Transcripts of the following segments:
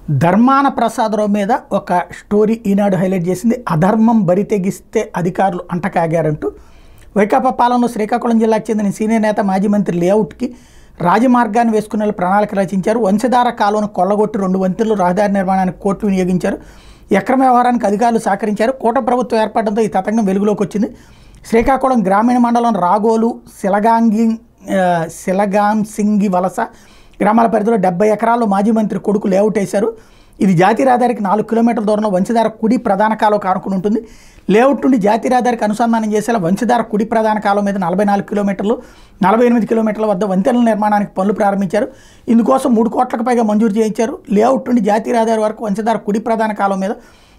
ధర్మాన ప్రసాదరావు మీద ఒక స్టోరీ ఈనాడు హైలైట్ చేసింది. అధర్మం బరితెగిస్తే అధికారులు అంటకాగారంటూ వైకాపా పాలనలో శ్రీకాకుళం జిల్లాకు చెందిన సీనియర్ నేత మాజీ మంత్రి లేఅవుట్కి రాజమార్గాన్ని వేసుకునే ప్రణాళిక రచించారు. వంశధార కాలువను కొల్లగొట్టి 2 వంతెనలు రహదారి నిర్మాణానికి కోట్లు వినియోగించారు. అక్రమ వ్యవహారానికి అధికారులు సహకరించారు. కూటమి ప్రభుత్వం ఏర్పడడంతో ఈ తతంగం వెలుగులోకి వచ్చింది. శ్రీకాకుళం గ్రామీణ మండలం రాగోలు సిలగాంసింగి వలస గ్రామాల పరిధిలో 70 ఎకరాల్లో మాజీ మంత్రి కొడుకు లేఅవుట్ వేశారు. ఇది జాతీయ రహదారికి 4 కిలోమీటర్ల దూరంలో వంశధార కుడి ప్రధాన కాలువ కానుకుని ఉంటుంది. లేఅవుట్ నుండి జాతీయ రహదారికి అనుసంధానం చేసేలా వంశధార కుడి ప్రధాన కాలువ మీద 44 కిలోమీటర్లు 48 కిలోమీటర్ల వద్ద వంతెనల నిర్మాణానికి పనులు ప్రారంభించారు. ఇందుకోసం 3 కోట్లకు పైగా మంజూరు చేయించారు. లేఅవుట్ నుండి జాతీయ రహదారి వరకు వంశధార కుడి ప్రధాన కాలువ మీద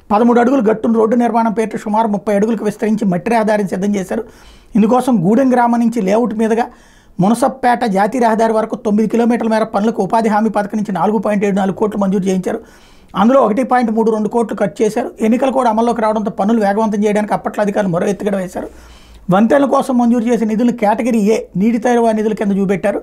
13 అడుగులు గట్టును రోడ్డు నిర్మాణం పేరిట సుమారు 30 అడుగులకు విస్తరించి మట్టి రహదారిని సిద్ధం చేశారు. ఇందుకోసం గూడెం గ్రామం నుంచి లేఅవుట్ మీదుగా మునసప్పేట జాతీయ రహదారి వరకు 9 కిలోమీటర్ల మేర పనులకు ఉపాధి హామీ పథకం నుంచి 4.74 కోట్లు మంజూరు చేయించారు. అందులో 1.32 కోట్లు ఖర్చు చేశారు. ఎన్నికలు కూడా అమల్లోకి రావడంతో పనులు వేగవంతం చేయడానికి అప్పట్లో అధికారులు మరో ఎత్తుగడ వేశారు. వంతెనల కోసం మంజూరు చేసిన నిధులు కేటగిరీ ఏ నీటి తైరవ నిధుల కింద చూపెట్టారు.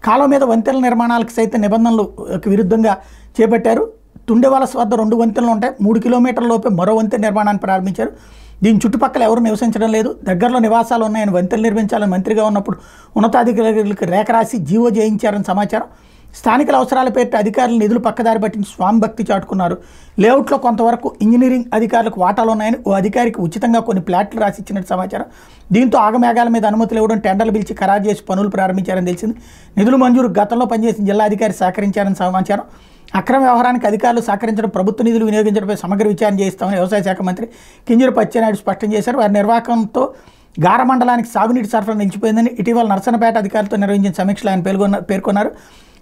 కాలువ మీద వంతెనల నిర్మాణాలకు సైతం నిబంధనలకు విరుద్ధంగా చేపట్టారు. తుండెవలస వద్ద 2 వంతెనలు ఉంటాయి. 3 కిలోమీటర్ల లోపే మరో వంతెన నిర్మాణాన్ని ప్రారంభించారు. దీని చుట్టుపక్కల ఎవరు నివసించడం లేదు. దగ్గరలో నివాసాలు ఉన్నాయని వంతెనలు నిర్మించాలని మంత్రిగా ఉన్నప్పుడు ఉన్నతాధికారులకు రేఖ రాసి జీవో చేయించారని సమాచారం. స్థానికుల అవసరాల పేరిట అధికారులు నిధులు పక్కదారి పట్టించి స్వామి భక్తి చాటుకున్నారు. లేఅవుట్లో కొంతవరకు ఇంజనీరింగ్ అధికారులకు వాటాలు ఉన్నాయని ఓ అధికారికి ఉచితంగా కొన్ని ప్లాట్లు రాసి ఇచ్చినట్టు సమాచారం. దీంతో ఆగమేఘాల మీద అనుమతులు ఇవ్వడం, టెండర్లు పిలిచి ఖరారు చేసి పనులు ప్రారంభించారని తెలిసింది. నిధులు మంజూరు గతంలో పనిచేసిన జిల్లా అధికారి సహకరించారని సమాచారం. అక్రమ వ్యవహారానికి అధికారులు సహకరించడం, ప్రభుత్వ నిధులు వినియోగించడంపై సమగ్ర విచారణ చేస్తామని వ్యవసాయ శాఖ మంత్రి కింజరాపు అచ్చెన్నాయుడు స్పష్టం చేశారు. వారి నిర్వాహకంతో గార మండలానికి సాగునీటి సరఫరా నిలిచిపోయిందని ఇటీవల నర్సన్నపేట అధికారులతో నిర్వహించిన సమీక్షలో ఆయన పేర్కొన్నారు.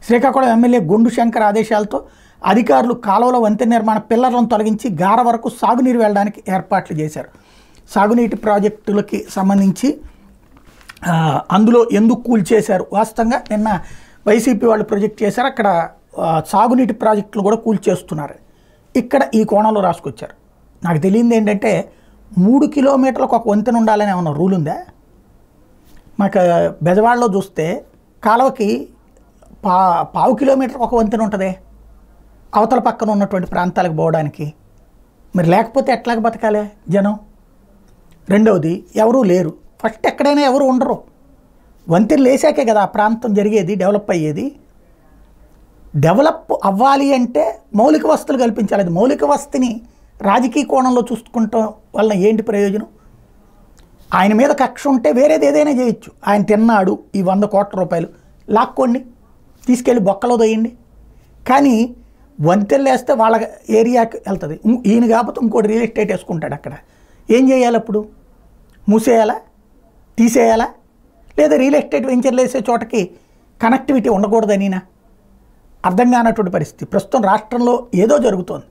శ్రీకాకుళం ఎమ్మెల్యే గొండు శంకర్ ఆదేశాలతో అధికారులు కాలువలో వంతెన నిర్మాణ పిల్లర్లను తొలగించి గార వరకు సాగునీరు వెళ్ళడానికి ఏర్పాట్లు చేశారు. సాగునీటి ప్రాజెక్టులకి సంబంధించి అందులో ఎందుకు కూల్చేశారు, వాస్తవంగా నిన్న వైసీపీ వాళ్ళు ప్రొజెక్ట్ చేశారు. అక్కడ సాగునీటి ప్రాజెక్టులు కూడా కూల్చేస్తున్నారు. ఇక్కడ ఈ కోణంలో రాసుకొచ్చారు. నాకు తెలియంది ఏంటంటే 3 కిలోమీటర్లకు ఒక వంతెన ఉండాలని ఏమన్నా రూల్ ఉందా? మాకు బెజవాడలో చూస్తే కాలువకి 1/4 కిలోమీటర్ ఒక వంతెన ఉంటుంది అవతల పక్కన ఉన్నటువంటి ప్రాంతాలకు పోవడానికి. మరి లేకపోతే ఎట్లాగ బతకాలి జనం? రెండవది, ఎవరూ లేరు. ఫస్ట్ ఎక్కడైనా ఎవరు ఉండరు. వంతెనలు వేసాకే కదా ఆ ప్రాంతం జరిగేది, డెవలప్ అయ్యేది. డెవలప్ అవ్వాలి అంటే మౌలిక వసతులు కల్పించాలి. అది మౌలిక వసతిని రాజకీయ కోణంలో చూసుకుంటాం వలన ఏంటి ప్రయోజనం? ఆయన మీద కక్ష ఉంటే వేరేది ఏదైనా చేయొచ్చు. ఆయన తిన్నాడు ఈ 100 కోట్ల రూపాయలు, లాక్కోండి, తీసుకెళ్ళి బొక్కలో దొయ్యండి. కానీ వంతెనలు వేస్తే వాళ్ళ ఏరియాకి వెళ్తుంది. ఈయన కాకపోతే ఇంకోటి రియల్ ఎస్టేట్ వేసుకుంటాడు. అక్కడ ఏం చేయాలి? అప్పుడు మూసేయాలా, తీసేయాలా? లేదా రియల్ ఎస్టేట్ వెంచర్లు వేసే చోటకి కనెక్టివిటీ ఉండకూడదనినా? అర్థం కానటువంటి పరిస్థితి. ప్రస్తుతం రాష్ట్రంలో ఏదో జరుగుతోంది.